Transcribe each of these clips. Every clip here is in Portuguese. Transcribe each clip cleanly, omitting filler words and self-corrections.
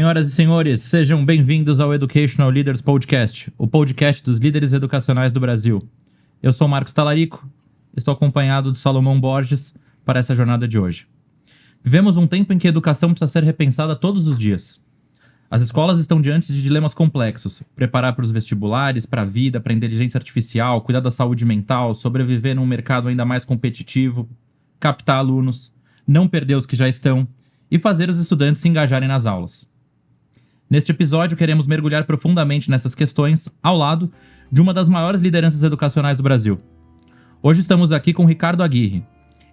Senhoras e senhores, sejam bem-vindos ao Educational Leaders Podcast, o podcast dos líderes educacionais do Brasil. Eu sou Marcos Talarico, estou acompanhado de Salomão Borges para essa jornada de hoje. Vivemos um tempo em que a educação precisa ser repensada todos os dias. As escolas estão diante de dilemas complexos: preparar para os vestibulares, para a vida, para a inteligência artificial, cuidar da saúde mental, sobreviver num mercado ainda mais competitivo, captar alunos, não perder os que já estão e fazer os estudantes se engajarem nas aulas. Neste episódio, queremos mergulhar profundamente nessas questões ao lado de uma das maiores lideranças educacionais do Brasil. Hoje estamos aqui com Ricardo Aguirre.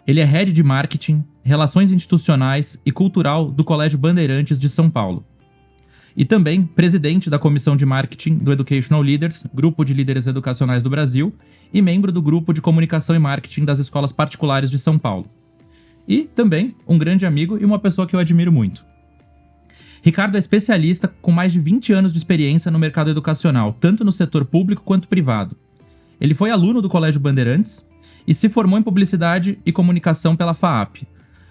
Ele é Head de Marketing, Relações Institucionais e Cultural do Colégio Bandeirantes de São Paulo. E também presidente da Comissão de Marketing do Educational Leaders, Grupo de Líderes Educacionais do Brasil, e membro do Grupo de Comunicação e Marketing das Escolas Particulares de São Paulo. E também um grande amigo e uma pessoa que eu admiro muito. Ricardo é especialista com mais de 20 anos de experiência no mercado educacional, tanto no setor público quanto privado. Ele foi aluno do Colégio Bandeirantes e se formou em Publicidade e Comunicação pela FAAP.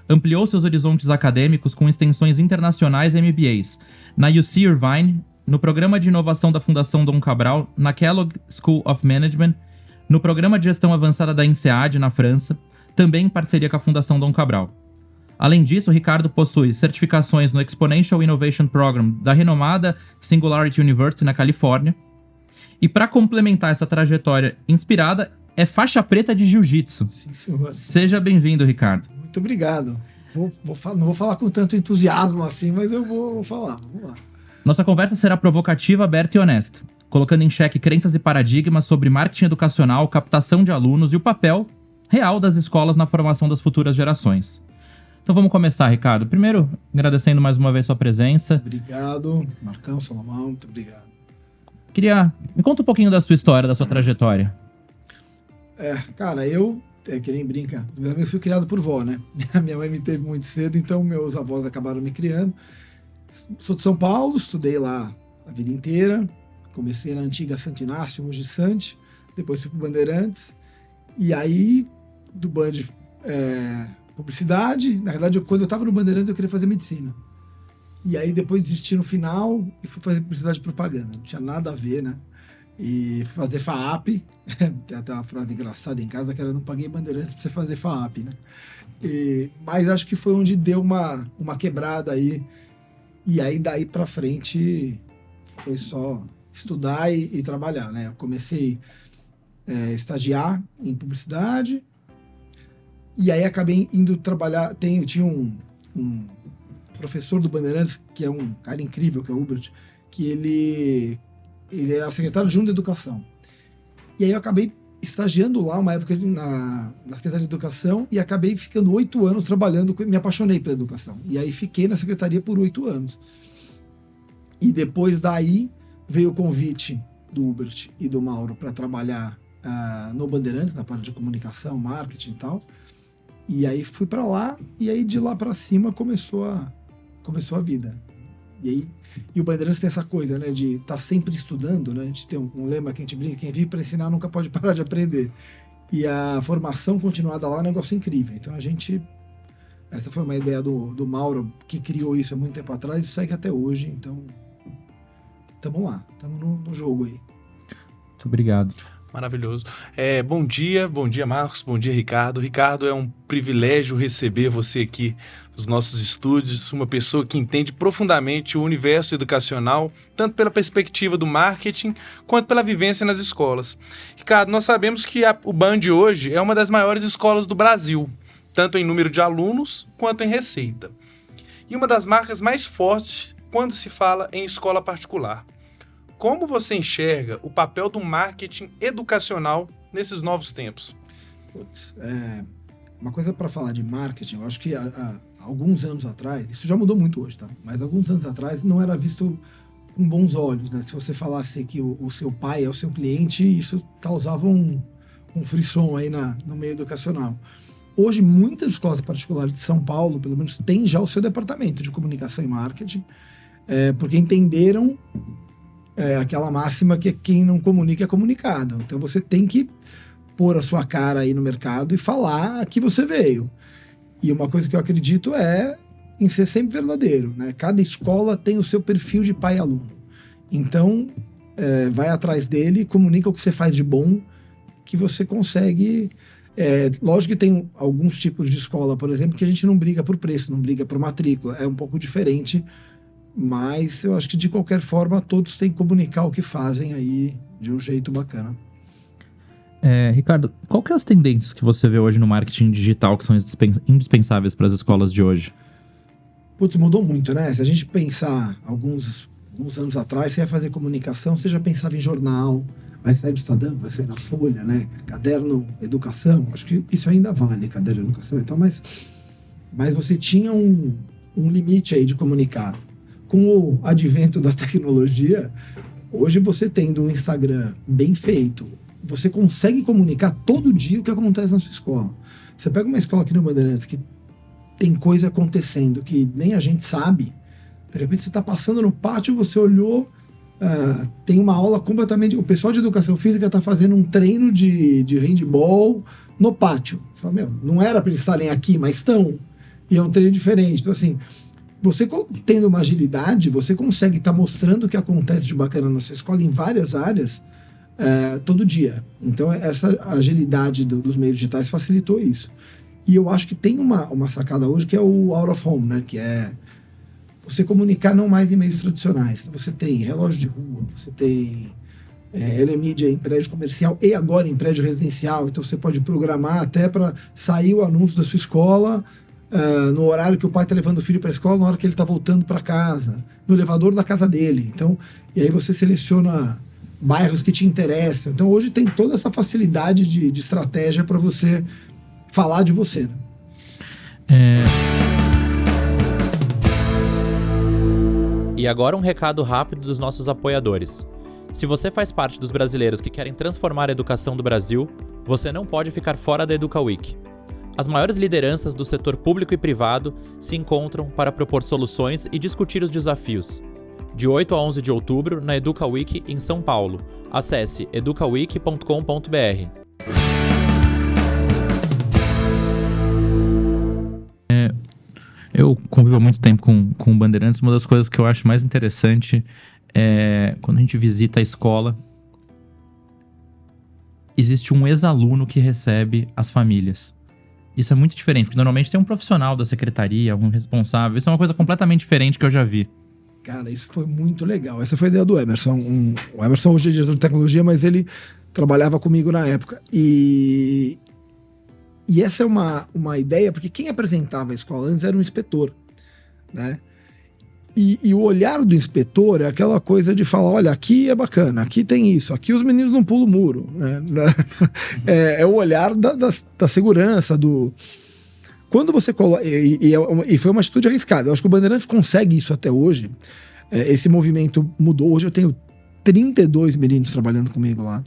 Ampliou seus horizontes acadêmicos com extensões internacionais e MBAs na UC Irvine, no Programa de Inovação da Fundação Dom Cabral, na Kellogg School of Management, no Programa de Gestão Avançada da INSEAD, na França, também em parceria com a Fundação Dom Cabral. Além disso, o Ricardo possui certificações no Exponential Innovation Program da renomada Singularity University na Califórnia. E para complementar essa trajetória inspirada, é faixa preta de jiu-jitsu. Sim, senhor. Seja bem-vindo, Ricardo. Muito obrigado. Não vou falar com tanto entusiasmo assim, mas eu vou falar. Vamos lá. Nossa conversa será provocativa, aberta e honesta, colocando em xeque crenças e paradigmas sobre marketing educacional, captação de alunos e o papel real das escolas na formação das futuras gerações. Então vamos começar, Ricardo. Primeiro, agradecendo mais uma vez sua presença. Obrigado, Marcão, Salomão, muito obrigado. Me conta um pouquinho da sua história, da sua trajetória. Cara, que nem brinca, eu fui criado por vó, né? Minha mãe me teve muito cedo, então meus avós acabaram me criando. Sou de São Paulo, estudei lá a vida inteira. Comecei na antiga Santo Inácio, Mogi Sante, depois fui pro Bandeirantes. E aí, do Band, Publicidade. Na verdade, quando eu estava no Bandeirantes, eu queria fazer medicina. E aí, depois desisti no final e fui fazer publicidade e propaganda. Não tinha nada a ver, né? E fui fazer FAAP. Tem até uma frase engraçada em casa, que era: não paguei Bandeirantes pra você fazer FAAP, né? Mas acho que foi onde deu uma quebrada aí. E aí, daí pra frente, foi só estudar e trabalhar, né? Eu comecei a estagiar em publicidade. E aí acabei indo trabalhar. Tinha um professor do Bandeirantes, que é um cara incrível, que é o Hubert, que ele era secretário de da Educação. E aí eu acabei estagiando lá uma época na Secretaria de Educação e acabei ficando 8 anos trabalhando, me apaixonei pela educação. E aí fiquei na secretaria por 8 anos. E depois daí veio o convite do Hubert e do Mauro para trabalhar no Bandeirantes, na parte de comunicação, marketing e tal. E aí fui para lá, e aí de lá para cima começou a vida. E o Bandeirantes tem essa coisa, né, de estar sempre estudando, né? A gente tem um lema que a gente brinca: quem vive para ensinar nunca pode parar de aprender. E a formação continuada lá é um negócio incrível. Então essa foi uma ideia do Mauro, que criou isso há muito tempo atrás, e segue até hoje. Então, estamos lá, estamos no jogo aí. Muito obrigado. Maravilhoso. Bom dia Marcos, bom dia Ricardo. Ricardo, é um privilégio receber você aqui nos nossos estúdios, uma pessoa que entende profundamente o universo educacional, tanto pela perspectiva do marketing, quanto pela vivência nas escolas. Ricardo, nós sabemos que o Band hoje é uma das maiores escolas do Brasil, tanto em número de alunos, quanto em receita. E uma das marcas mais fortes quando se fala em escola particular. Como você enxerga o papel do marketing educacional nesses novos tempos? Uma coisa para falar de marketing, eu acho que há alguns anos atrás, isso já mudou muito hoje, tá? Mas alguns anos atrás não era visto com bons olhos, né? Se você falasse que o seu pai é o seu cliente, isso causava um frisson aí no meio educacional. Hoje, muitas escolas particulares de São Paulo, pelo menos, têm já o seu departamento de comunicação e marketing, porque entenderam aquela máxima que quem não comunica é comunicado. Então você tem que pôr a sua cara aí no mercado e falar a que você veio. E uma coisa que eu acredito é em ser sempre verdadeiro, né? Cada escola tem o seu perfil de pai e aluno. Então, vai atrás dele, comunica o que você faz de bom, que você consegue... lógico que tem alguns tipos de escola, por exemplo, que a gente não briga por preço, não briga por matrícula. É um pouco diferente, mas eu acho que de qualquer forma todos têm que comunicar o que fazem aí de um jeito bacana. Ricardo, qual que é as tendências que você vê hoje no marketing digital que são indispensáveis para as escolas de hoje? Putz, mudou muito, né? Se a gente pensar alguns anos atrás, você ia fazer comunicação, você já pensava em jornal, vai sair do Estadão, vai sair na Folha, né? Caderno Educação, acho que isso ainda vale, caderno Educação. Então, mas você tinha um limite aí de comunicar. Com o advento da tecnologia, hoje você tendo um Instagram bem feito, você consegue comunicar todo dia o que acontece na sua escola. Você pega uma escola aqui no Bandeirantes que tem coisa acontecendo que nem a gente sabe, de repente você está passando no pátio, você olhou, tem uma aula completamente... O pessoal de educação física está fazendo um treino de handball no pátio. Você fala, não era para eles estarem aqui, mas estão. E é um treino diferente. Então, assim, você tendo uma agilidade, você consegue estar mostrando o que acontece de bacana na sua escola em várias áreas todo dia. Então, essa agilidade dos meios digitais facilitou isso. E eu acho que tem uma sacada hoje que é o out of home, né? Que é você comunicar não mais em meios tradicionais. Então, você tem relógio de rua, você tem LMedia em prédio comercial e agora em prédio residencial. Então, você pode programar até para sair o anúncio da sua escola no horário que o pai está levando o filho para a escola, na hora que ele está voltando para casa, no elevador da casa dele. Então, e aí você seleciona bairros que te interessam. Então, hoje tem toda essa facilidade de estratégia para você falar de você, né? E agora um recado rápido dos nossos apoiadores. Se você faz parte dos brasileiros que querem transformar a educação do Brasil, você não pode ficar fora da Educa Week. As maiores lideranças do setor público e privado se encontram para propor soluções e discutir os desafios. De 8 a 11 de outubro, na Educa Week em São Paulo. Acesse educaweek.com.br. Eu convivo há muito tempo com o Bandeirantes. Uma das coisas que eu acho mais interessante é quando a gente visita a escola, existe um ex-aluno que recebe as famílias. Isso é muito diferente, porque normalmente tem um profissional da secretaria, algum responsável. Isso é uma coisa completamente diferente que eu já vi. Cara, isso foi muito legal. Essa foi a ideia do Emerson. O Emerson hoje é diretor de tecnologia, mas ele trabalhava comigo na época. E essa é uma ideia, porque quem apresentava a escola antes era um inspetor, né? E o olhar do inspetor é aquela coisa de falar, olha, aqui é bacana, aqui tem isso, aqui os meninos não pulam o muro, né? É o olhar da segurança, Quando você coloca... E foi uma atitude arriscada. Eu acho que o Bandeirantes consegue isso até hoje. Esse movimento mudou. Hoje eu tenho 32 meninos trabalhando comigo lá.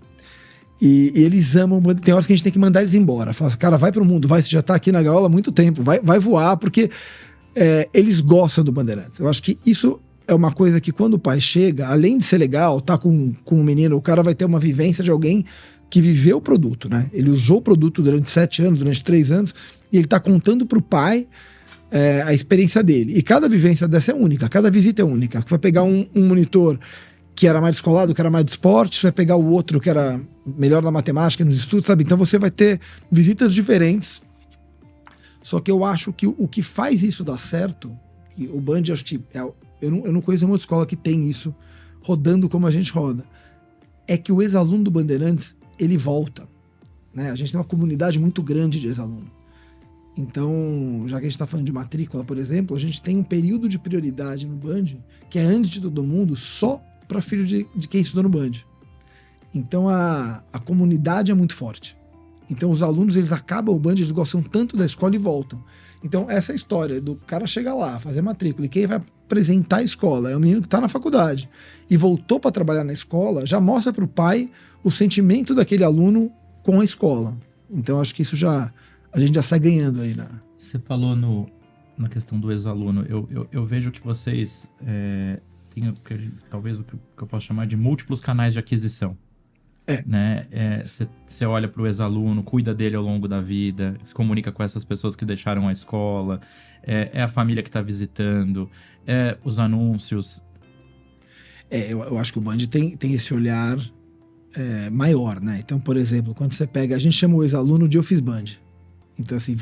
E eles amam... Tem horas que a gente tem que mandar eles embora. Fala assim, cara, vai pro mundo, vai, você já tá aqui na gaiola há muito tempo, vai voar, porque eles gostam do Bandeirantes. Eu acho que isso é uma coisa que quando o pai chega, além de ser legal, tá com um menino, o cara vai ter uma vivência de alguém que viveu o produto, né? Ele usou o produto durante 7 anos, durante 3 anos, e ele tá contando pro pai a experiência dele. E cada vivência dessa é única, cada visita é única. Você vai pegar um monitor que era mais descolado, que era mais de esporte, você vai pegar o outro que era melhor na matemática, nos estudos, sabe? Então você vai ter visitas diferentes. Só que eu acho que o que faz isso dar certo, que o Band, acho que eu não conheço uma outra escola que tem isso rodando como a gente roda, é que o ex-aluno do Bandeirantes, ele volta, né? A gente tem uma comunidade muito grande de ex-aluno. Então, já que a gente está falando de matrícula, por exemplo, a gente tem um período de prioridade no Band que é antes de todo mundo só para filho de quem estudou no Band. Então, a comunidade é muito forte. Então, os alunos, eles acabam o Band, eles gostam tanto da escola e voltam. Então, essa história do cara chegar lá, fazer matrícula, e quem vai apresentar a escola é o menino que está na faculdade e voltou para trabalhar na escola, já mostra para o pai o sentimento daquele aluno com a escola. Então, acho que isso a gente já sai ganhando aí, né? Você falou na questão do ex-aluno. Eu vejo que vocês têm talvez o que eu posso chamar de múltiplos canais de aquisição. Né? Você olha para o ex-aluno, cuida dele ao longo da vida, se comunica com essas pessoas que deixaram a escola, é a família que está visitando, os anúncios. Eu acho que o Band tem esse olhar maior, né? Então, por exemplo, quando você pega... A gente chama o ex-aluno de Eu Fiz Band. Então, assim,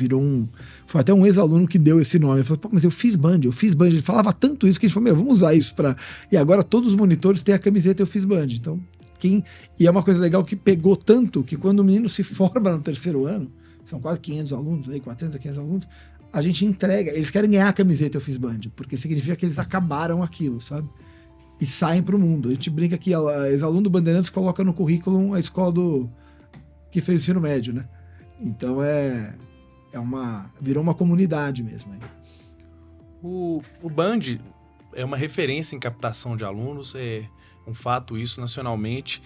foi até um ex-aluno que deu esse nome. Ele falou, pô, mas eu fiz Band. Ele falava tanto isso que a gente falou, vamos usar isso para... E agora todos os monitores têm a camiseta Eu Fiz Band. Então, E é uma coisa legal que pegou tanto que quando o menino se forma no 3º ano, são quase 500 alunos, aí 400 a 500 alunos, a gente entrega, eles querem ganhar a camiseta Eu Fiz Band, porque significa que eles acabaram aquilo, sabe? E saem pro mundo. A gente brinca que ex-aluno do Bandeirantes coloca no currículo a escola que fez o ensino médio, né? Então virou uma comunidade mesmo. Aí. O Band é uma referência em captação de alunos, é um fato isso nacionalmente,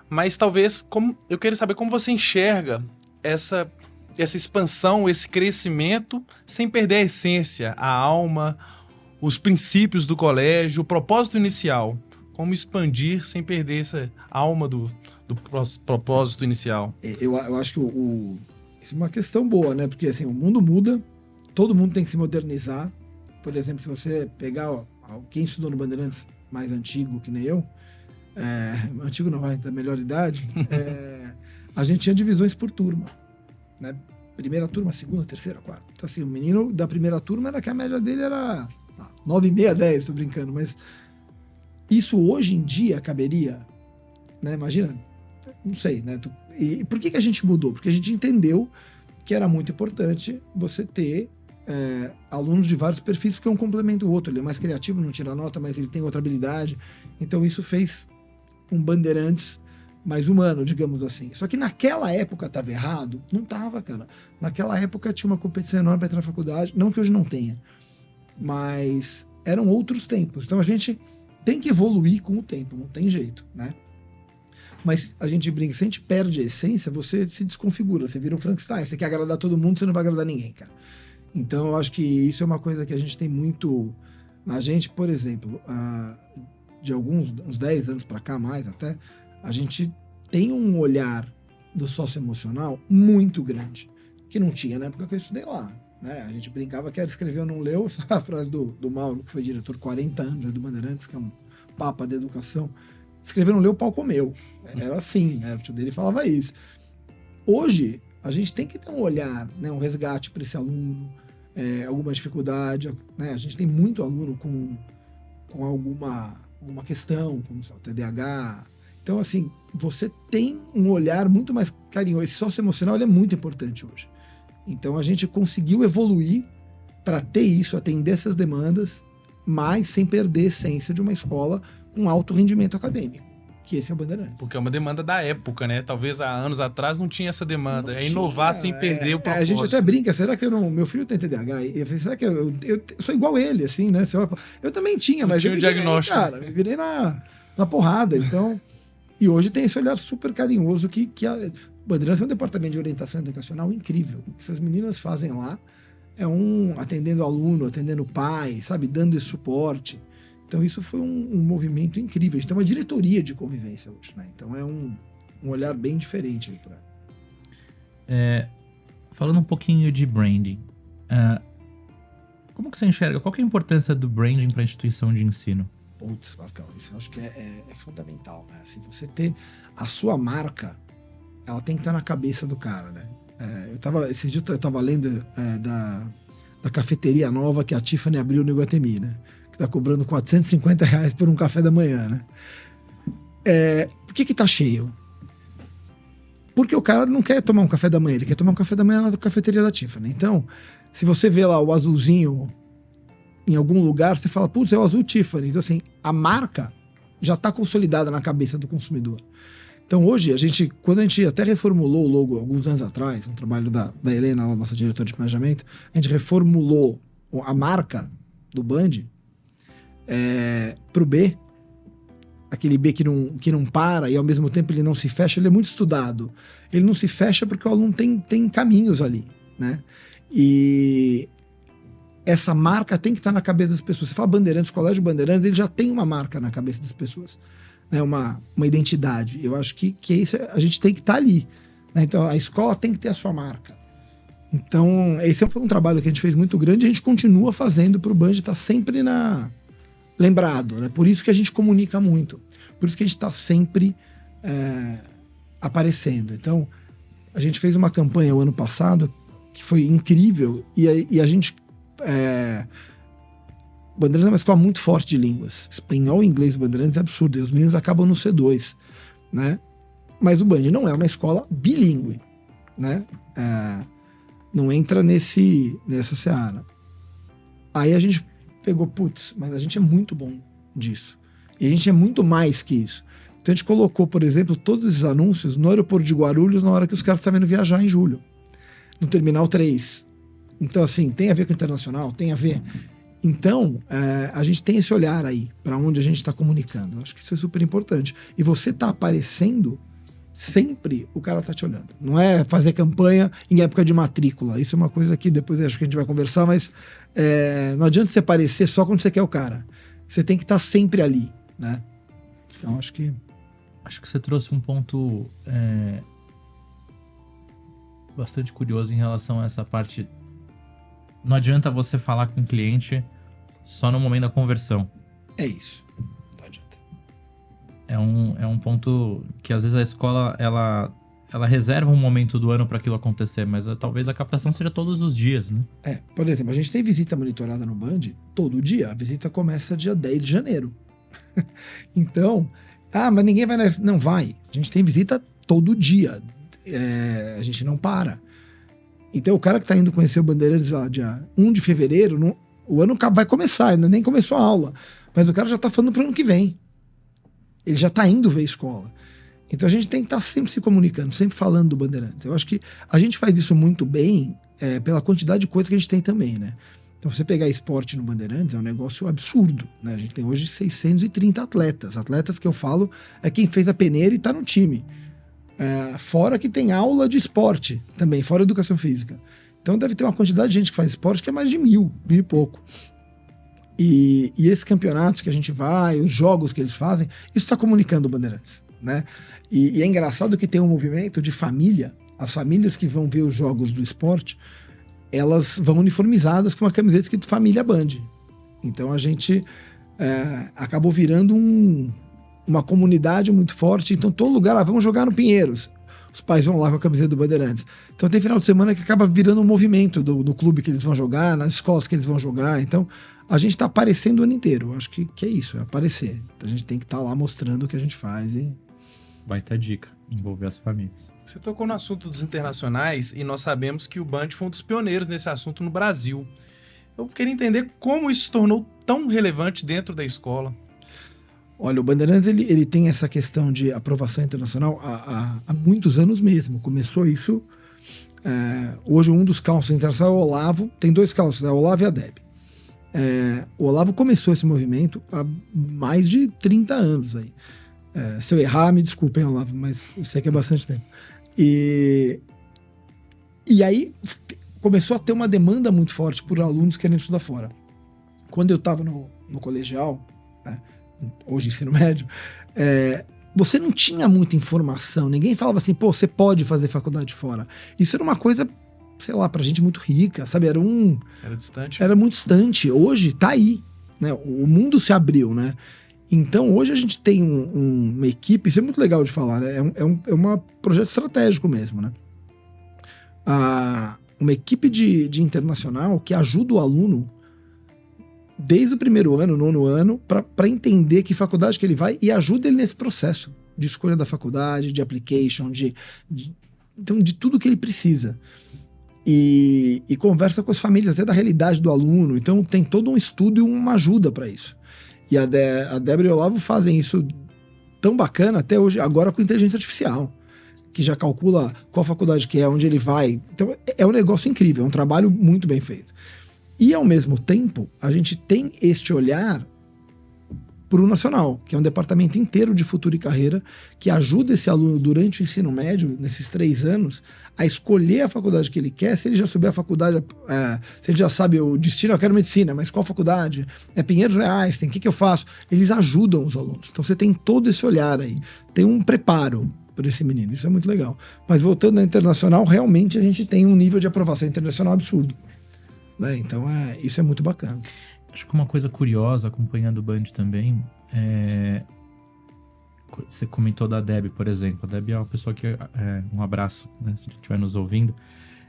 mas talvez, eu quero saber como você enxerga essa expansão, esse crescimento, sem perder a essência, a alma, os princípios do colégio, o propósito inicial. Como expandir sem perder essa alma do propósito inicial? Eu acho que isso é uma questão boa, né? Porque assim, o mundo muda, todo mundo tem que se modernizar. Por exemplo, se você pegar quem estudou no Bandeirantes mais antigo que nem eu, antigo não vai, da melhor idade, a gente tinha divisões por turma, né? Primeira turma, segunda, terceira, quarta. Então assim, o menino da primeira turma era que a média dele era 9,5, 10, tô brincando, mas isso hoje em dia caberia, né? Imagina, não sei, né? E por que a gente mudou? Porque a gente entendeu que era muito importante você ter alunos de vários perfis, porque um complementa o outro. Ele é mais criativo, não tira nota, mas ele tem outra habilidade. Então isso fez um Bandeirantes mais humano, digamos assim. Só que naquela época estava errado? Não estava, cara. Naquela época tinha uma competição enorme para entrar na faculdade, não que hoje não tenha, mas eram outros tempos. Então a gente tem que evoluir com o tempo, não tem jeito, né? Mas a gente brinca, se a gente perde a essência, você se desconfigura, você vira um Frankenstein, você quer agradar todo mundo, você não vai agradar ninguém, cara. Então eu acho que isso é uma coisa que a gente tem muito... A gente, por exemplo, de uns 10 anos para cá, mais até, a gente tem um olhar do socioemocional muito grande, que não tinha na época que eu estudei lá, né? A gente brincava que era escreveu, não leu, a frase do Mauro, que foi diretor 40 anos do Bandeirantes, que é um papa da educação. Escreveu, não leu, o pau comeu. Era assim, né? O tio dele falava isso. Hoje, a gente tem que ter um olhar, né? Um resgate para esse aluno, alguma dificuldade, né? A gente tem muito aluno com alguma questão, como o TDAH. Então, assim, você tem um olhar muito mais carinhoso. Esse socioemocional ele é muito importante hoje. Então, a gente conseguiu evoluir para ter isso, atender essas demandas, mas sem perder a essência de uma escola com alto rendimento acadêmico, que esse é o Bandeirantes. Porque é uma demanda da época, né? Talvez há anos atrás não tinha essa demanda. Inovar sem perder o propósito. A gente até brinca, será que meu filho tem TDAH? Eu falei, será que eu sou igual ele, assim, né? Eu também tinha, mas tinha eu o diagnóstico. Me virei na porrada, então... E hoje tem esse olhar super carinhoso que a Bandeirantes é um departamento de orientação educacional incrível. O que essas meninas fazem lá é atendendo aluno, atendendo pai, sabe? Dando esse suporte. Então isso foi um movimento incrível. A gente tem uma diretoria de convivência hoje, né? Então é um olhar bem diferente. Falando um pouquinho de branding, como que você enxerga? Qual que é a importância do branding para a instituição de ensino? Putz, Marcão, isso eu acho que é fundamental, né? Se você ter a sua marca, ela tem que estar na cabeça do cara, né? Esses dias eu tava lendo da cafeteria nova que a Tiffany abriu no Iguatemi, né? Que tá cobrando R$450 por um café da manhã, né? Por que tá cheio? Porque o cara não quer tomar um café da manhã, ele quer tomar um café da manhã na cafeteria da Tiffany. Então, se você vê lá o azulzinho em algum lugar, você fala, putz, é o azul Tiffany. Então, assim, a marca já está consolidada na cabeça do consumidor. Então, hoje, quando a gente até reformulou o logo alguns anos atrás, um trabalho da Helena, a nossa diretora de planejamento, a gente reformulou a marca do Band pro B, aquele B que não para e ao mesmo tempo ele não se fecha, ele é muito estudado. Ele não se fecha porque o aluno tem caminhos ali, né? E essa marca tem que estar na cabeça das pessoas. Você fala Bandeirantes, Colégio Bandeirantes, ele já tem uma marca na cabeça das pessoas. né, uma identidade. Eu acho que isso, a gente tem que estar ali, né? Então a escola tem que ter a sua marca. Então esse foi um trabalho que a gente fez muito grande e a gente continua fazendo para o Band estar sempre lembrado, né? Por isso que a gente comunica muito, por isso que a gente está sempre aparecendo. Então a gente fez uma campanha o ano passado que foi incrível e a gente Bandeirantes é uma escola muito forte de línguas. Espanhol e inglês Bandeirantes é absurdo. E os meninos acabam no C2, né? Mas o Band não é uma escola bilíngue, né? Não entra nessa seara. Aí a gente pegou, putz, mas a gente é muito bom disso. E a gente é muito mais que isso. Então a gente colocou, por exemplo, todos esses anúncios no aeroporto de Guarulhos na hora que os caras estavam indo viajar em julho. No Terminal 3. Então, assim, tem a ver com o internacional, tem a ver... Então, a gente tem esse olhar aí para onde a gente está comunicando. Eu acho que isso é super importante. E você tá aparecendo, sempre o cara tá te olhando. Não é fazer campanha em época de matrícula. Isso é uma coisa que depois acho que a gente vai conversar, mas não adianta você aparecer só quando você quer o cara. Você tem que estar sempre ali, né? Então, acho que você trouxe um ponto bastante curioso em relação a essa parte. Não adianta você falar com o cliente só no momento da conversão. É isso. Não adianta. É um ponto que às vezes a escola ela reserva um momento do ano para aquilo acontecer, mas talvez a captação seja todos os dias, né? Por exemplo, a gente tem visita monitorada no Band todo dia. A visita começa dia 10 de janeiro. Então, mas ninguém vai... Não vai. A gente tem visita todo dia. A gente não para. Então, o cara que está indo conhecer o Bandeirantes lá dia 1 de fevereiro, o ano vai começar, ainda nem começou a aula, mas o cara já está falando para o ano que vem. Ele já está indo ver a escola. Então, a gente tem que estar sempre se comunicando, sempre falando do Bandeirantes. Eu acho que a gente faz isso muito bem pela quantidade de coisas que a gente tem também, né? Então, você pegar esporte no Bandeirantes é um negócio absurdo, né? A gente tem hoje 630 atletas. Atletas que eu falo é quem fez a peneira e está no time. Fora que tem aula de esporte também, fora educação física. Então deve ter uma quantidade de gente que faz esporte que é mais de 1.000 e pouco. E esses campeonatos que a gente vai, os jogos que eles fazem, isso está comunicando o Bandeirantes, né? E é engraçado que tem um movimento de família. As famílias que vão ver os jogos do esporte, elas vão uniformizadas com uma camiseta escrito Família Band. Então a gente acabou virando uma comunidade muito forte. Então todo lugar, vamos jogar no Pinheiros. Os pais vão lá com a camiseta do Bandeirantes. Então tem final de semana que acaba virando um movimento do clube que eles vão jogar, nas escolas que eles vão jogar. Então a gente está aparecendo o ano inteiro. Eu acho que é isso, é aparecer. Então, a gente tem que estar lá mostrando o que a gente faz. Vai ter dica, envolver as famílias. Você tocou no assunto dos internacionais e nós sabemos que o Band foi um dos pioneiros nesse assunto no Brasil. Eu queria entender como isso se tornou tão relevante dentro da escola. Olha, o Bandeirantes ele tem essa questão de aprovação internacional há muitos anos mesmo. Começou isso... hoje um dos councils internacionais é o Olavo. Tem 2 councils, o Olavo e a Deb. O Olavo começou esse movimento há mais de 30 anos. Aí. Se eu errar, me desculpem, Olavo, mas eu sei que é bastante tempo. E aí começou a ter uma demanda muito forte por alunos querendo estudar fora. Quando eu estava no colegial... hoje ensino médio, você não tinha muita informação, ninguém falava assim, pô, você pode fazer faculdade fora. Isso era uma coisa, sei lá, pra gente muito rica, sabe? Era distante. Era muito distante. Hoje tá aí, né? O mundo se abriu, né? Então hoje a gente tem uma equipe, isso é muito legal de falar, né? É um projeto estratégico mesmo, né? Uma equipe de internacional que ajuda o aluno desde o primeiro ano, 9º ano, para entender que faculdade que ele vai e ajuda ele nesse processo de escolha da faculdade, de application, então, de tudo que ele precisa. E conversa com as famílias, até da realidade do aluno. Então tem todo um estudo e uma ajuda para isso. E a Débora e o Olavo fazem isso tão bacana até hoje, agora com inteligência artificial, que já calcula qual faculdade que é, onde ele vai. Então é um negócio incrível, é um trabalho muito bem feito. E, ao mesmo tempo, a gente tem este olhar para o Nacional, que é um departamento inteiro de futuro e carreira, que ajuda esse aluno durante o ensino médio, nesses 3 anos, a escolher a faculdade que ele quer. Se ele já souber a faculdade, se ele já sabe o destino, eu quero medicina, mas qual faculdade? É Pinheiros ou é Einstein? O que eu faço? Eles ajudam os alunos. Então você tem todo esse olhar aí, tem um preparo para esse menino, isso é muito legal. Mas voltando à internacional, realmente a gente tem um nível de aprovação internacional absurdo, né? Então isso é muito bacana. Acho que uma coisa curiosa, acompanhando o Band também, você comentou da Deb, por exemplo. A Deb é uma pessoa que, um abraço, né, se estiver nos ouvindo,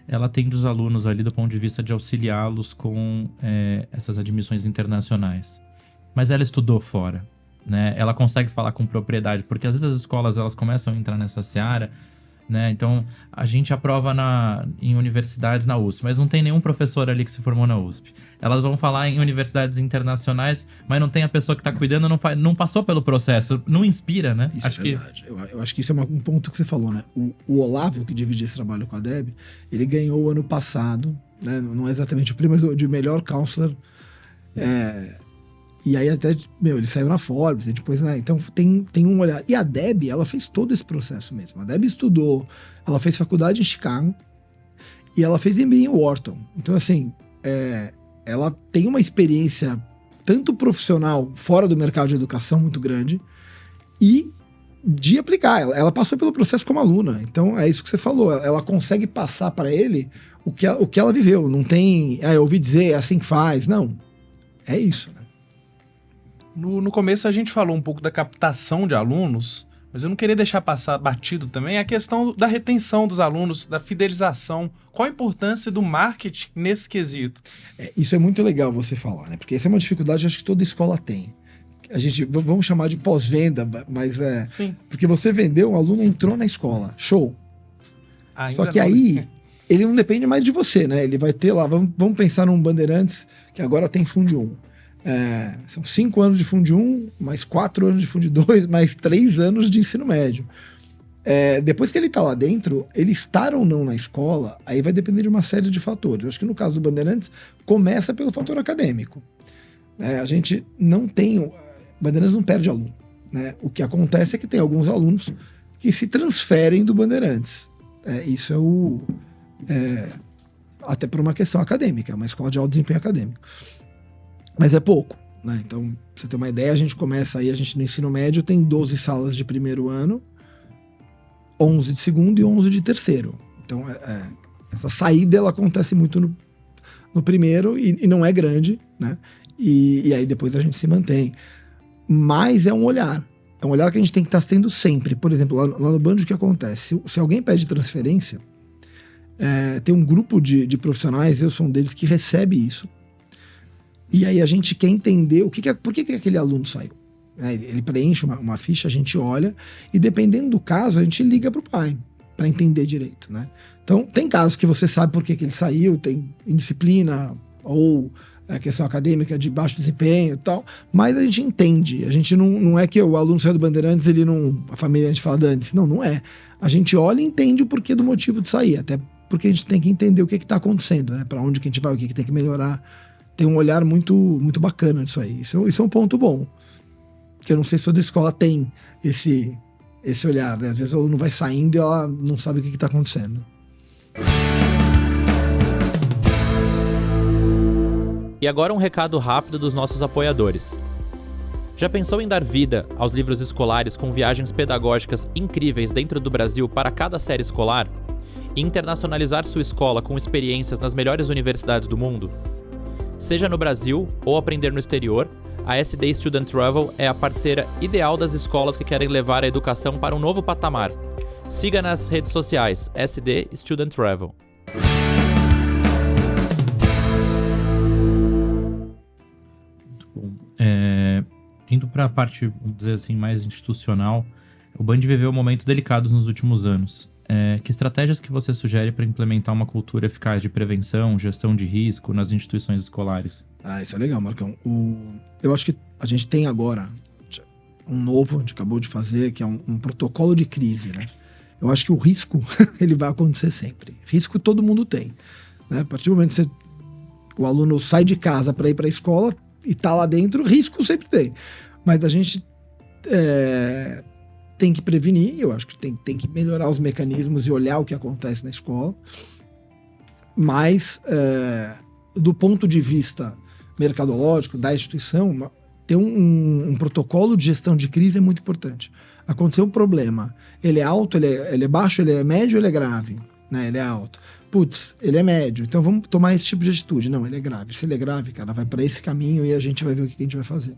ela atende os alunos ali do ponto de vista de auxiliá-los com essas admissões internacionais. Mas ela estudou fora, né? Ela consegue falar com propriedade, porque às vezes as escolas elas começam a entrar nessa seara, né? Então, a gente aprova em universidades na USP, mas não tem nenhum professor ali que se formou na USP. Elas vão falar em universidades internacionais, mas não tem a pessoa que está cuidando, não passou pelo processo, não inspira, né? Isso é verdade. Eu acho que isso é um ponto que você falou, né? O Olavo, que dividia esse trabalho com a Deb, ele ganhou o ano passado, né? Não é exatamente o prêmio, mas de melhor counselor. E aí até, ele saiu na Forbes, e depois, né? Então tem um olhar. E a Deb, ela fez todo esse processo mesmo. A Deb estudou, ela fez faculdade em Chicago e ela fez MBA em Wharton. Então, assim, ela tem uma experiência tanto profissional fora do mercado de educação muito grande e de aplicar. Ela passou pelo processo como aluna. Então, é isso que você falou. Ela consegue passar para ele o que ela viveu. Não tem, eu ouvi dizer, é assim que faz. Não, é isso, né? No começo a gente falou um pouco da captação de alunos, mas eu não queria deixar passar batido também a questão da retenção dos alunos, da fidelização. Qual a importância do marketing nesse quesito? Isso é muito legal você falar, né? Porque essa é uma dificuldade, acho que toda escola tem. A gente, vamos chamar de pós-venda, mas Sim. Porque você vendeu, o aluno entrou na escola, show. Ainda Só que aí, ele não depende mais de você, né? Ele vai ter lá, vamos pensar num Bandeirantes, que agora tem Fundi 1. São 5 anos de Fundi 1, mais 4 anos de Fundi 2, mais 3 anos de ensino médio. Depois que ele está lá dentro, ele estar ou não na escola, aí vai depender de uma série de fatores. Eu acho que no caso do Bandeirantes, começa pelo fator acadêmico. A gente não tem... Bandeirantes não perde aluno, né? O que acontece é que tem alguns alunos que se transferem do Bandeirantes. Isso até por uma questão acadêmica, é uma escola de alto desempenho acadêmico. Mas é pouco, né? Então, pra você ter uma ideia, a gente começa aí, a gente no ensino médio tem 12 salas de primeiro ano, 11 de segundo e 11 de terceiro. Então, essa saída, ela acontece muito no primeiro e não é grande, né? E aí depois a gente se mantém. Mas é um olhar que a gente tem que estar tendo sempre. Por exemplo, lá no Band, o que acontece? Se alguém pede transferência, tem um grupo de profissionais, eu sou um deles, que recebe isso. E aí a gente quer entender por que aquele aluno saiu. Ele preenche uma ficha, a gente olha, e dependendo do caso, a gente liga para o pai, para entender direito, né? Então, tem casos que você sabe por que ele saiu, tem indisciplina, ou questão acadêmica de baixo desempenho e tal, mas a gente entende. A gente não é que o aluno saiu do Bandeirantes, a família, a gente fala antes. Não é. A gente olha e entende o porquê do motivo de sair, até porque a gente tem que entender o que está acontecendo, né? Para onde que a gente vai, o que tem que melhorar. Tem um olhar muito, muito bacana disso aí. Isso é um ponto bom. Que eu não sei se toda escola tem esse olhar, né? Às vezes o aluno vai saindo e ela não sabe o que está acontecendo. E agora um recado rápido dos nossos apoiadores. Já pensou em dar vida aos livros escolares com viagens pedagógicas incríveis dentro do Brasil para cada série escolar? E internacionalizar sua escola com experiências nas melhores universidades do mundo? Seja no Brasil ou aprender no exterior, a SD Student Travel é a parceira ideal das escolas que querem levar a educação para um novo patamar. Siga nas redes sociais SD Student Travel. Muito bom. Indo para a parte, vamos dizer assim, mais institucional, o Band viveu momentos delicados nos últimos anos. Que estratégias que você sugere para implementar uma cultura eficaz de prevenção, gestão de risco nas instituições escolares? Isso é legal, Marcão. Eu acho que a gente tem agora um novo, a gente acabou de fazer, que é um protocolo de crise, né? Eu acho que o risco, ele vai acontecer sempre. Risco todo mundo tem, né? A partir do momento que o aluno sai de casa para ir para a escola e está lá dentro, risco sempre tem. Mas a gente tem que prevenir, eu acho que tem que melhorar os mecanismos e olhar o que acontece na escola. Mas, do ponto de vista mercadológico, da instituição, ter um protocolo de gestão de crise é muito importante. Aconteceu um problema, ele é alto, ele é baixo, ele é médio, ele é grave, né? Ele é alto. Putz, ele é médio, então vamos tomar esse tipo de atitude. Não, ele é grave. Se ele é grave, cara, vai para esse caminho e a gente vai ver o que a gente vai fazer.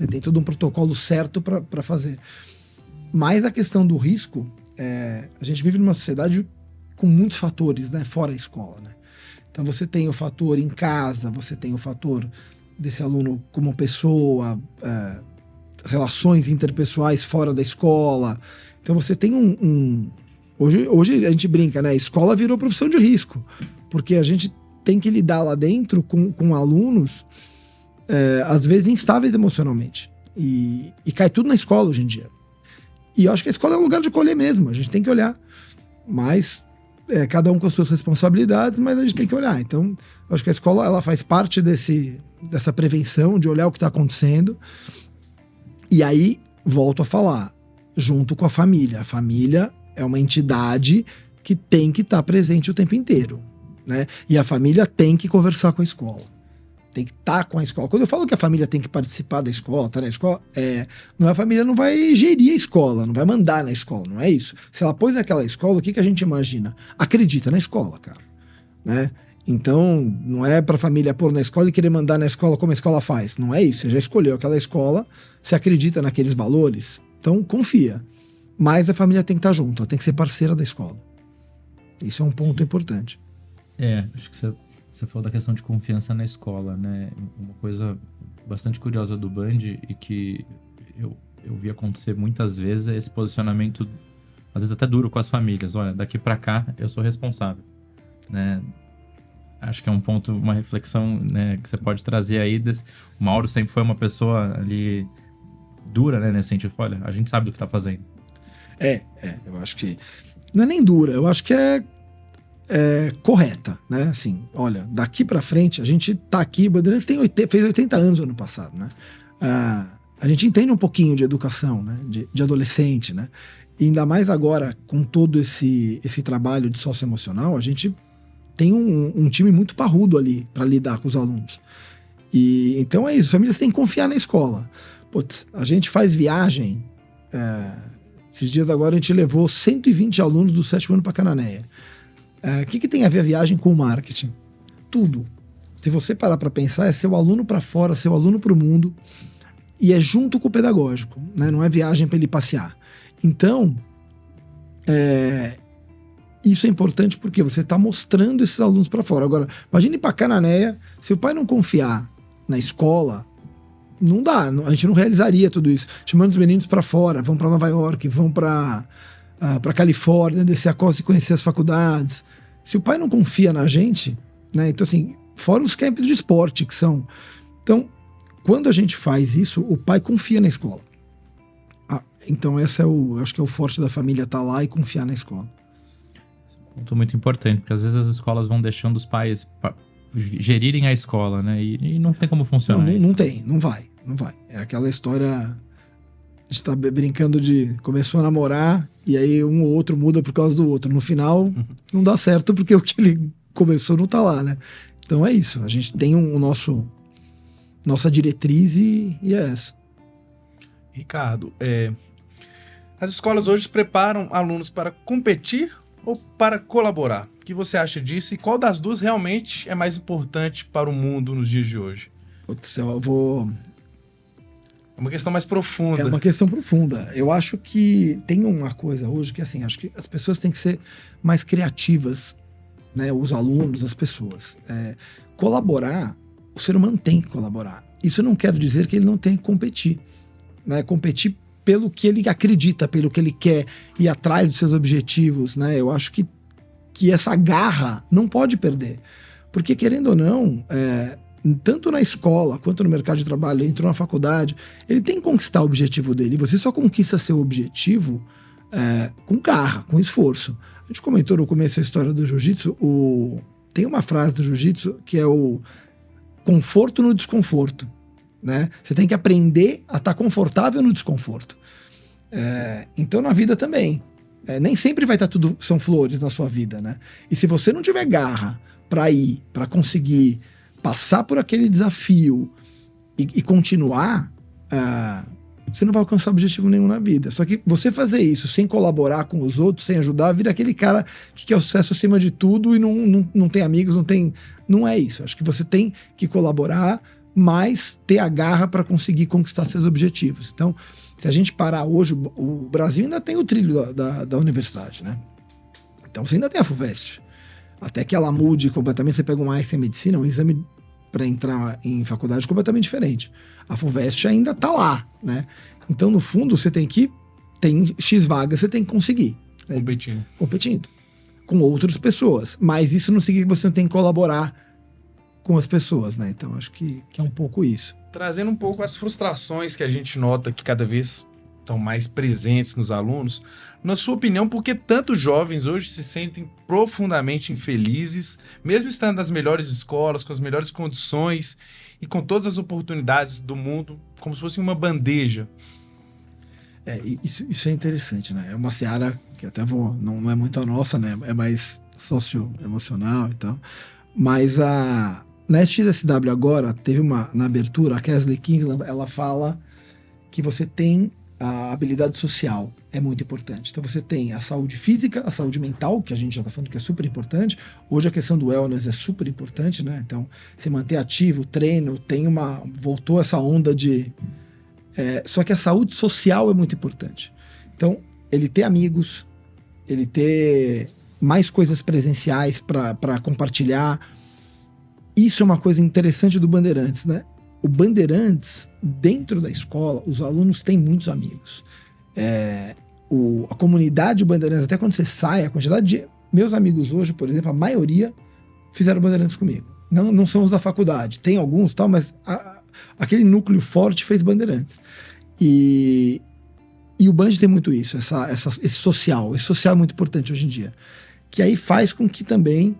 Tem todo um protocolo certo para fazer. Mas a questão do risco, a gente vive numa sociedade com muitos fatores, né, fora a escola, né? Então você tem o fator em casa, você tem o fator desse aluno como pessoa, relações interpessoais fora da escola. Então você tem Hoje a gente brinca, né? A escola virou profissão de risco, porque a gente tem que lidar lá dentro com alunos, às vezes instáveis emocionalmente. E cai tudo na escola hoje em dia. E eu acho que a escola é um lugar de colher mesmo, a gente tem que olhar. Mas cada um com as suas responsabilidades, mas a gente tem que olhar. Então, eu acho que a escola ela faz parte dessa prevenção, de olhar o que está acontecendo. E aí, volto a falar, junto com a família. A família é uma entidade que tem que estar presente o tempo inteiro, né? E a família tem que conversar com a escola. Tem que estar com a escola. Quando eu falo que a família tem que participar da escola, tá na escola, a família não vai gerir a escola, não vai mandar na escola, não é isso. Se ela pôs naquela escola, o que a gente imagina? Acredita na escola, cara, né? Então, não é pra família pôr na escola e querer mandar na escola como a escola faz. Não é isso. Você já escolheu aquela escola, você acredita naqueles valores, então confia. Mas a família tem que estar junto, ela tem que ser parceira da escola. Isso é um ponto importante. Acho que você falou da questão de confiança na escola, né? Uma coisa bastante curiosa do Band e que eu vi acontecer muitas vezes é esse posicionamento, às vezes até duro com as famílias. Olha, daqui pra cá eu sou responsável, né? Acho que é um ponto, uma reflexão, né, que você pode trazer aí. O Mauro sempre foi uma pessoa ali dura, né, nesse sentido. Olha, a gente sabe do que tá fazendo. Eu acho que não é nem dura, eu acho que é correta, né? Assim, olha, daqui pra frente, a gente tá aqui, Bandeirantes fez 80 anos no ano passado, né? A gente entende um pouquinho de educação, né? De adolescente, né? E ainda mais agora, com todo esse trabalho de socioemocional, a gente tem um time muito parrudo ali para lidar com os alunos. E então é isso, as famílias têm que confiar na escola. Putz, a gente faz viagem. Esses dias agora a gente levou 120 alunos do 7º ano para Cananéia. O que tem a ver a viagem com o marketing? Tudo. Se você parar para pensar, é seu aluno para fora, seu aluno para o mundo, e é junto com o pedagógico, né? Não é viagem para ele passear. Então, isso é importante porque você está mostrando esses alunos para fora. Agora, imagine ir para Cananéia, se o pai não confiar na escola, não dá, a gente não realizaria tudo isso. Chamando os meninos para fora, vão para Nova York, vão para Califórnia, descer a costa e conhecer as faculdades. Se o pai não confia na gente, né? Então, assim, fora os campos de esporte que são. Então, quando a gente faz isso, o pai confia na escola. Então, eu acho que é o forte da família estar lá e confiar na escola. Um ponto muito importante, porque às vezes as escolas vão deixando os pais gerirem a escola, né? E não tem como funcionar isso. Não tem, não vai. É aquela história, a gente tá brincando de começou a namorar e aí um ou outro muda por causa do outro. No final, não dá certo porque o que ele começou não tá lá, né? Então é isso, a gente tem nossa diretriz e é essa. Ricardo, as escolas hoje preparam alunos para competir ou para colaborar? O que você acha disso e qual das duas realmente é mais importante para o mundo nos dias de hoje? Putz, É uma questão mais profunda. É uma questão profunda. Eu acho que tem uma coisa hoje que, assim, acho que as pessoas têm que ser mais criativas, né? Os alunos, as pessoas. Colaborar, o ser humano tem que colaborar. Isso não quer dizer que ele não tem que competir, né? Competir pelo que ele acredita, pelo que ele quer, ir atrás dos seus objetivos, né? Eu acho que essa garra não pode perder. Porque, querendo ou não, tanto na escola quanto no mercado de trabalho, ele entrou na faculdade, ele tem que conquistar o objetivo dele. E você só conquista seu objetivo com garra, com esforço. A gente comentou no começo a história do jiu-jitsu, tem uma frase do jiu-jitsu que é o conforto no desconforto. né? Você tem que aprender a estar confortável no desconforto. Então na vida também. Nem sempre vai estar tudo são flores na sua vida, né? E se você não tiver garra para conseguir passar por aquele desafio e continuar, você não vai alcançar objetivo nenhum na vida. Só que você fazer isso sem colaborar com os outros, sem ajudar, vira aquele cara que quer o sucesso acima de tudo e não tem amigos, não é isso. Acho que você tem que colaborar, mas ter a garra para conseguir conquistar seus objetivos. Então, se a gente parar hoje, o Brasil ainda tem o trilho da universidade, né? Então você ainda tem a FUVEST. Até que ela mude completamente, você pega um Einstein em medicina, um exame para entrar em faculdade completamente diferente. A FUVEST ainda está lá, né? Então, no fundo, você tem X vagas, você tem que conseguir. Competindo. Com outras pessoas. Mas isso não significa que você não tem que colaborar com as pessoas, né? Então, acho que é um pouco isso. Trazendo um pouco as frustrações que a gente nota que cada vez estão mais presentes nos alunos, na sua opinião, por que tantos jovens hoje se sentem profundamente infelizes, mesmo estando nas melhores escolas, com as melhores condições e com todas as oportunidades do mundo, como se fosse uma bandeja? Isso é interessante, né? É uma seara que até não é muito a nossa, né? É mais socioemocional e tal. Mas na XSW agora, teve na abertura, a Kesley Kingsland, ela fala que você tem a habilidade social, é muito importante. Então você tem a saúde física, a saúde mental, que a gente já está falando que é super importante. Hoje a questão do wellness é super importante, né? Então, se manter ativo, treino, voltou essa onda de... só que a saúde social é muito importante. Então, ele ter amigos, ele ter mais coisas presenciais para compartilhar. Isso é uma coisa interessante do Bandeirantes, né? O Bandeirantes, dentro da escola, os alunos têm muitos amigos. A comunidade Bandeirantes, até quando você sai, a quantidade de... Meus amigos hoje, por exemplo, a maioria fizeram Bandeirantes comigo. Não são os da faculdade. Tem alguns, tal, mas aquele núcleo forte fez Bandeirantes. E o Band tem muito isso, esse social. Esse social é muito importante hoje em dia. Que aí faz com que também...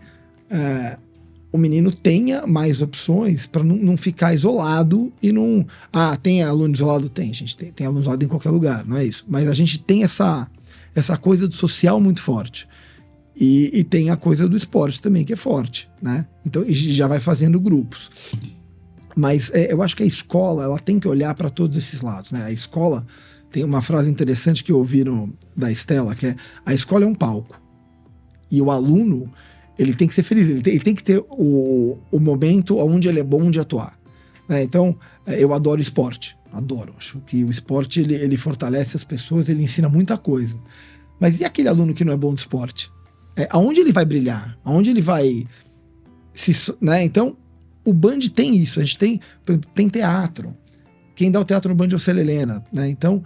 o menino tenha mais opções para não ficar isolado e não... tem aluno isolado? Tem, gente. Tem aluno isolado em qualquer lugar, não é isso. Mas a gente tem essa coisa do social muito forte. E tem a coisa do esporte também, que é forte, né? Então, e já vai fazendo grupos. Mas eu acho que a escola, ela tem que olhar para todos esses lados, né? A escola... Tem uma frase interessante que ouviram da Estela, que é: a escola é um palco. E o aluno... ele tem que ser feliz, ele tem que ter o momento onde ele é bom de atuar, né? Então, eu adoro esporte, acho que o esporte ele fortalece as pessoas, ele ensina muita coisa. Mas e aquele aluno que não é bom de esporte? Aonde ele vai brilhar? Aonde ele vai né? Então, o Band tem isso, a gente tem teatro. Quem dá o teatro no Band é o Célia Helena, né? Então,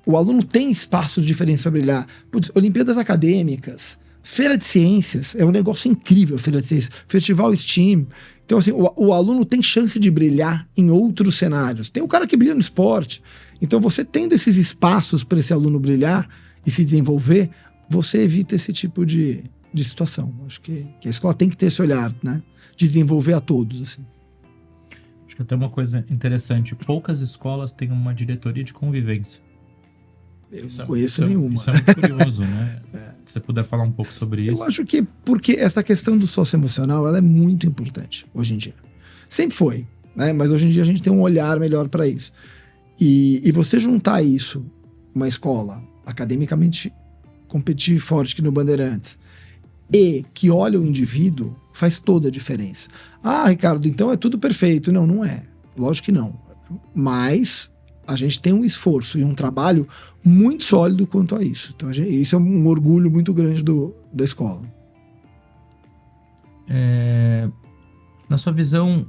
o aluno tem espaços diferentes para brilhar. Putz, Olimpíadas Acadêmicas, Feira de Ciências, é um negócio incrível, Feira de Ciências, Festival STEAM. Então, assim, o aluno tem chance de brilhar em outros cenários. Tem o cara que brilha no esporte. Então, você tendo esses espaços para esse aluno brilhar e se desenvolver, você evita esse tipo de situação. Acho que a escola tem que ter esse olhar, né? De desenvolver a todos, assim. Acho que até uma coisa interessante, poucas escolas têm uma diretoria de convivência. Eu não conheço nenhuma. Isso é muito curioso, né? Se você puder falar um pouco sobre isso. Eu acho que porque essa questão do socioemocional, ela é muito importante hoje em dia. Sempre foi, né? Mas hoje em dia a gente tem um olhar melhor para isso. E você juntar isso, uma escola academicamente competir forte que no Bandeirantes, e que olha o indivíduo, faz toda a diferença. Ricardo, então é tudo perfeito. Não é. Lógico que não. Mas a gente tem um esforço e um trabalho muito sólido quanto a isso. Então, isso é um orgulho muito grande da escola. Na sua visão,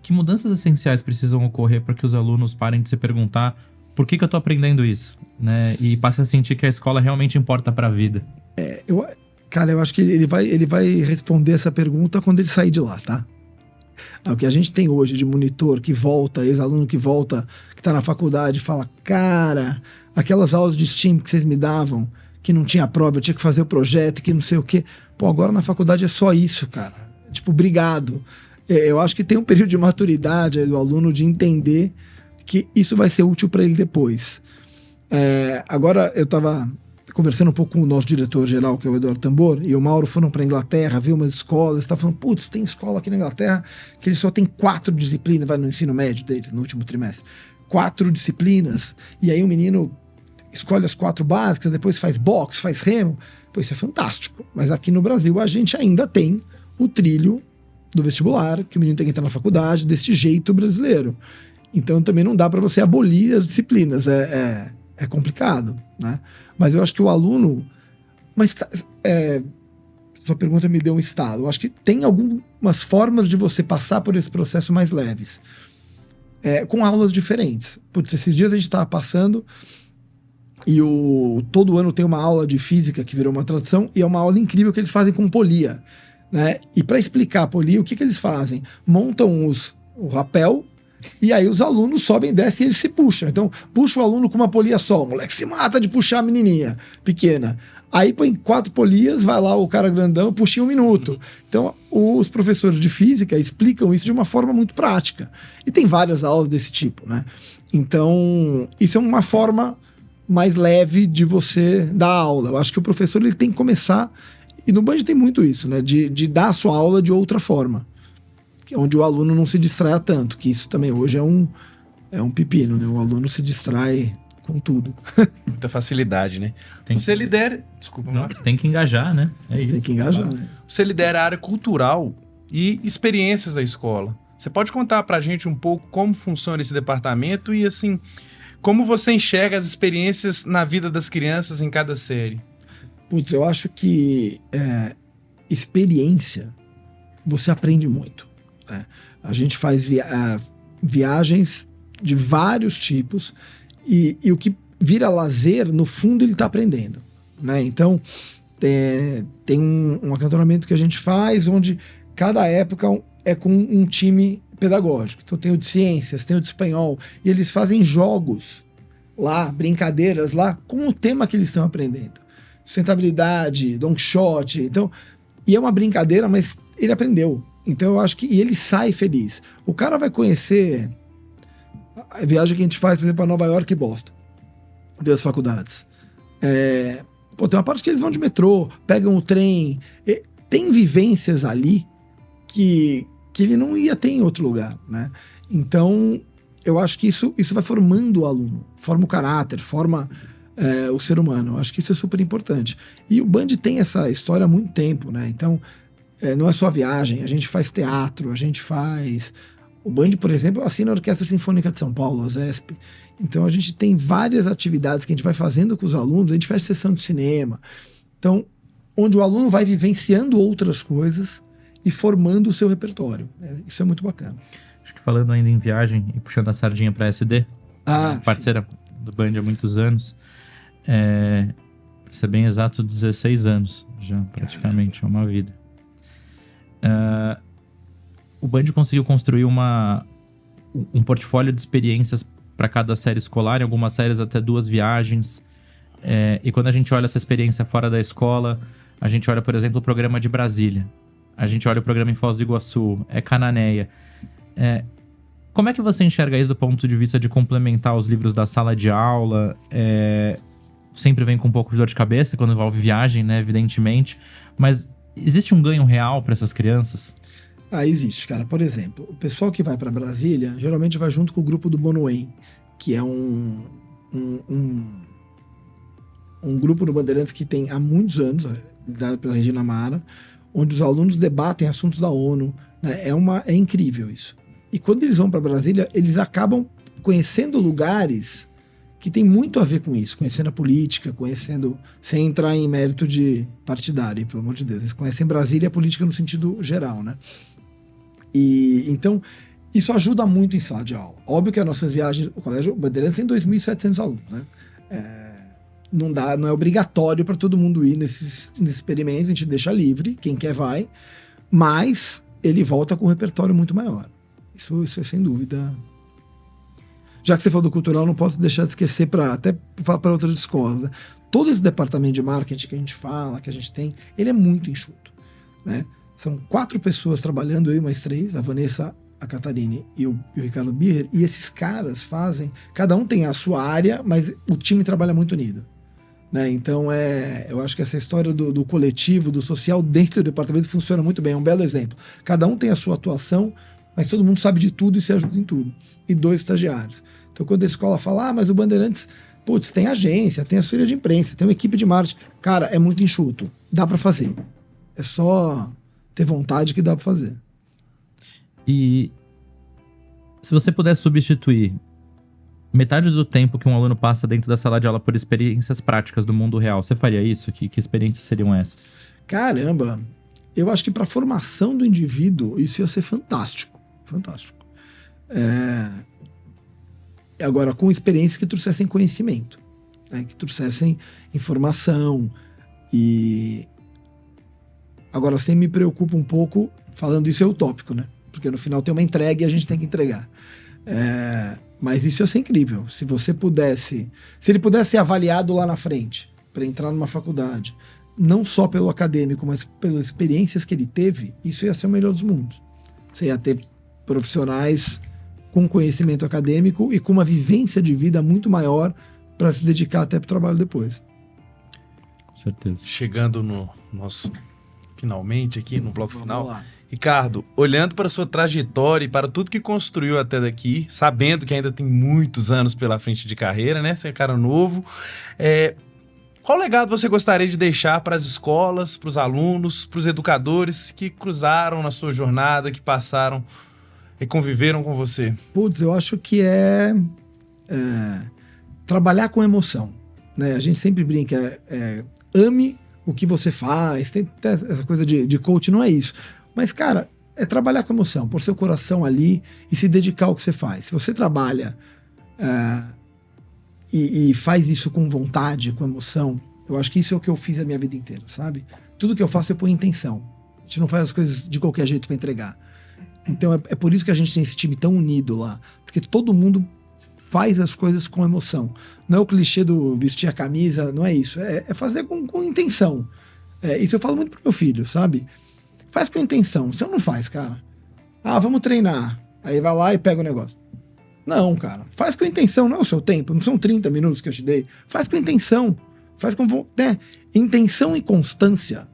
que mudanças essenciais precisam ocorrer para que os alunos parem de se perguntar por que eu estou aprendendo isso, né? E passem a sentir que a escola realmente importa para a vida? Eu acho que ele vai responder essa pergunta quando ele sair de lá, tá? O que a gente tem hoje de monitor que volta, ex-aluno que volta, que está na faculdade, fala: cara, aquelas aulas de STEAM que vocês me davam, que não tinha prova, eu tinha que fazer o projeto, que não sei o quê. Agora na faculdade é só isso, cara. Tipo, obrigado. Eu acho que tem um período de maturidade aí do aluno de entender que isso vai ser útil para ele depois. Agora, eu estava conversando um pouco com o nosso diretor-geral, que é o Eduardo Tambor, e o Mauro foram para a Inglaterra, viu umas escolas, estava falando, putz, tem escola aqui na Inglaterra que eles só tem 4 disciplinas, vai no ensino médio deles, no último trimestre. 4 disciplinas, e aí o menino escolhe as 4 básicas, depois faz boxe, faz remo. Pô, isso é fantástico. Mas aqui no Brasil a gente ainda tem o trilho do vestibular, que o menino tem que entrar na faculdade, desse jeito brasileiro. Então também não dá para você abolir as disciplinas. É complicado, né? Mas eu acho que o aluno... sua pergunta me deu um estalo. Eu acho que tem algumas formas de você passar por esse processo mais leves. Com aulas diferentes. Putz, esses dias a gente estava passando e todo ano tem uma aula de física que virou uma tradição e é uma aula incrível que eles fazem com polia, né? E para explicar a polia, o que eles fazem? Montam o rapel e aí os alunos sobem e descem e eles se puxam. Então, puxa o aluno com uma polia só. O moleque se mata de puxar a menininha pequena. Aí põe 4 polias, vai lá o cara grandão, puxa em 1 minuto. Então, os professores de física explicam isso de uma forma muito prática. E tem várias aulas desse tipo, né? Então, isso é uma forma mais leve de você dar aula. Eu acho que o professor ele tem que começar, e no Band tem muito isso, né? De dar a sua aula de outra forma. Onde o aluno não se distraia tanto, que isso também hoje é um pepino, né? O aluno se distrai com tudo. Muita facilidade, né? Você lidera... Desculpa, não, tem que engajar, né? É isso. Tem que engajar. Você lidera a área cultural e experiências da escola. Você pode contar pra gente um pouco como funciona esse departamento e, assim, como você enxerga as experiências na vida das crianças em cada série? Putz, eu acho que experiência, você aprende muito. Né? A gente faz viagens de vários tipos e o que vira lazer, no fundo, ele está aprendendo. Né? Então, tem um acantonamento que a gente faz onde cada época é com um time pedagógico. Então tem o de ciências, tem o de espanhol, e eles fazem jogos lá, brincadeiras lá, com o tema que eles estão aprendendo. Sustentabilidade, Don Quixote, então... E é uma brincadeira, mas ele aprendeu. Então eu acho que... E ele sai feliz. O cara vai conhecer... A viagem que a gente faz, por exemplo, para Nova York e Boston. Das faculdades. Tem uma parte que eles vão de metrô, pegam o trem. Tem vivências ali que ele não ia ter em outro lugar, né? Então, eu acho que isso vai formando o aluno. Forma o caráter, forma o ser humano. Eu acho que isso é super importante. E o Band tem essa história há muito tempo, né? Então, não é só viagem. A gente faz teatro, a gente faz... O Band, por exemplo, assina a Orquestra Sinfônica de São Paulo, a OSESP. Então, a gente tem várias atividades que a gente vai fazendo com os alunos. A gente faz sessão de cinema. Então, onde o aluno vai vivenciando outras coisas e formando o seu repertório. Isso é muito bacana. Acho que falando ainda em viagem e puxando a sardinha para a SD, parceira do Band há muitos anos, pra ser bem exato, 16 anos já, praticamente, é uma vida. O Band conseguiu construir um portfólio de experiências para cada série escolar, em algumas séries até 2 viagens. E quando a gente olha essa experiência fora da escola, a gente olha, por exemplo, o programa de Brasília. A gente olha o programa em Foz do Iguaçu, Cananéia. Como é que você enxerga isso do ponto de vista de complementar os livros da sala de aula? Sempre vem com um pouco de dor de cabeça quando envolve viagem, né, evidentemente. Mas existe um ganho real para essas crianças? Existe, cara. Por exemplo, o pessoal que vai para Brasília geralmente vai junto com o grupo do Bonoen, que é um grupo no Bandeirantes que tem há muitos anos, dado pela Regina Mara, onde os alunos debatem assuntos da ONU. Né? É incrível isso. E quando eles vão para Brasília, eles acabam conhecendo lugares que tem muito a ver com isso, conhecendo a política, sem entrar em mérito de partidário, pelo amor de Deus. Eles conhecem Brasília e a política no sentido geral, né? E então, isso ajuda muito em sala de aula. Óbvio que as nossas viagens, o Colégio Bandeirantes tem 2.700 alunos, né? Não é obrigatório para todo mundo ir nesses experimentos, a gente deixa livre, quem quer vai, mas ele volta com um repertório muito maior. Isso é sem dúvida. Já que você falou do cultural, não posso deixar de esquecer até falar para outras escolas. Né? Todo esse departamento de marketing que a gente fala, que a gente tem, ele é muito enxuto. Né? São 4 pessoas trabalhando, eu e mais 3, a Vanessa, a Catarine e o Ricardo Birrer, e esses caras fazem, cada um tem a sua área, mas o time trabalha muito unido. Né? Então, eu acho que essa história do coletivo, do social dentro do departamento funciona muito bem, é um belo exemplo. Cada um tem a sua atuação, mas todo mundo sabe de tudo e se ajuda em tudo. E 2 estagiários. Então, quando a escola fala, mas o Bandeirantes, putz, tem agência, tem assessoria de imprensa, tem uma equipe de marketing. Cara, é muito enxuto. Dá para fazer. É só ter vontade que dá para fazer. E se você pudesse substituir metade do tempo que um aluno passa dentro da sala de aula por experiências práticas do mundo real, você faria isso? Que experiências seriam essas? Caramba, eu acho que para a formação do indivíduo isso ia ser fantástico. Fantástico. Agora, com experiências que trouxessem conhecimento, né? Que trouxessem informação. E agora, sempre me preocupa um pouco, falando isso é utópico, né? Porque no final tem uma entrega e a gente tem que entregar. Mas isso ia ser incrível. Se ele pudesse ser avaliado lá na frente, para entrar numa faculdade, não só pelo acadêmico, mas pelas experiências que ele teve, isso ia ser o melhor dos mundos. Você ia ter profissionais com conhecimento acadêmico e com uma vivência de vida muito maior para se dedicar até para o trabalho depois. Com certeza. Chegando no nosso finalmente aqui, no bloco final. Lá. Ricardo, olhando para a sua trajetória e para tudo que construiu até daqui, sabendo que ainda tem muitos anos pela frente de carreira, né? Você é cara novo. Qual legado você gostaria de deixar para as escolas, para os alunos, para os educadores que cruzaram na sua jornada, que passaram e conviveram com você? Putz, eu acho que trabalhar com emoção. Né? A gente sempre brinca, ame o que você faz, tem essa coisa de coach, não é isso. Mas, cara, é trabalhar com emoção, pôr seu coração ali e se dedicar ao que você faz. Se você trabalha e faz isso com vontade, com emoção, eu acho que isso é o que eu fiz a minha vida inteira, sabe? Tudo que eu faço eu ponho intenção. A gente não faz as coisas de qualquer jeito para entregar. Então é por isso que a gente tem esse time tão unido lá. Porque todo mundo faz as coisas com emoção. Não é o clichê do vestir a camisa, não é isso. É fazer com intenção. Isso eu falo muito pro meu filho, sabe? Faz com intenção. Você não faz, cara. Vamos treinar. Aí vai lá e pega o negócio. Não, cara. Faz com intenção. Não é o seu tempo. Não são 30 minutos que eu te dei. Faz com intenção. Faz com... Intenção e constância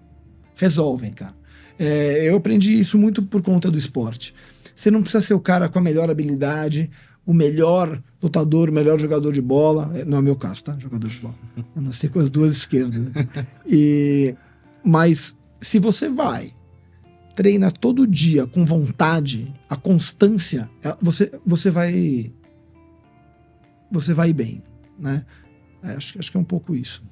resolvem, cara. Eu aprendi isso muito por conta do esporte. Você não precisa ser o cara com a melhor habilidade, o melhor lutador, o melhor jogador de bola. Não é o meu caso, tá? Jogador de bola. Eu nasci com as 2 esquerdas. Né? Mas se você treina todo dia com vontade, a constância, você vai ir bem, né? Acho que é um pouco isso.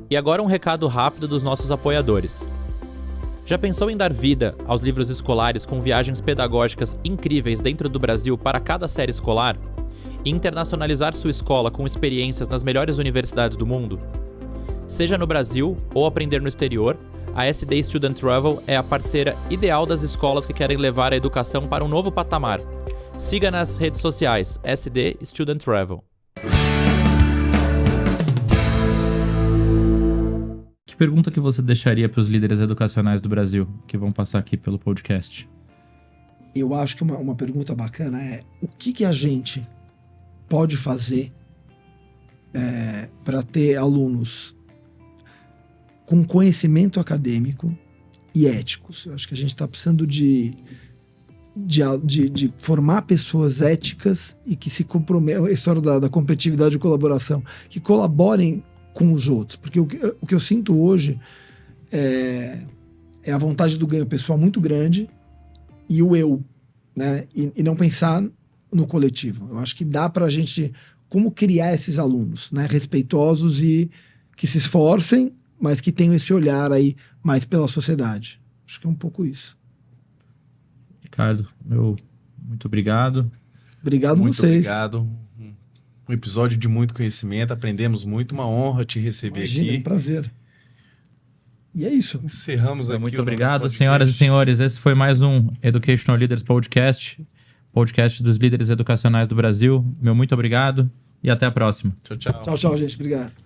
E agora um recado rápido dos nossos apoiadores. Já pensou em dar vida aos livros escolares com viagens pedagógicas incríveis dentro do Brasil para cada série escolar? E internacionalizar sua escola com experiências nas melhores universidades do mundo? Seja no Brasil ou aprender no exterior, a SD Student Travel é a parceira ideal das escolas que querem levar a educação para um novo patamar. Siga nas redes sociais SD Student Travel. Que pergunta que você deixaria para os líderes educacionais do Brasil que vão passar aqui pelo podcast? Eu acho que uma pergunta bacana é o que a gente pode fazer para ter alunos com conhecimento acadêmico e éticos. Eu acho que a gente está precisando de formar pessoas éticas e que se comprometam, a história da competitividade e colaboração, que colaborem com os outros. Porque o que eu sinto hoje é a vontade do ganho pessoal muito grande e o eu, né? E não pensar no coletivo. Eu acho que dá para a gente como criar esses alunos, né? Respeitosos e que se esforcem, mas que tenham esse olhar aí mais pela sociedade. Acho que é um pouco isso. Ricardo, muito obrigado. Obrigado muito vocês. Obrigado. Um episódio de muito conhecimento, aprendemos muito, uma honra te receber. Imagina, aqui. É um prazer. E é isso. Encerramos aqui. Muito obrigado, senhoras e senhores. Esse foi mais um Educational Leaders Podcast, podcast dos líderes educacionais do Brasil. Muito obrigado e até a próxima. Tchau, tchau. Tchau, gente. Obrigado.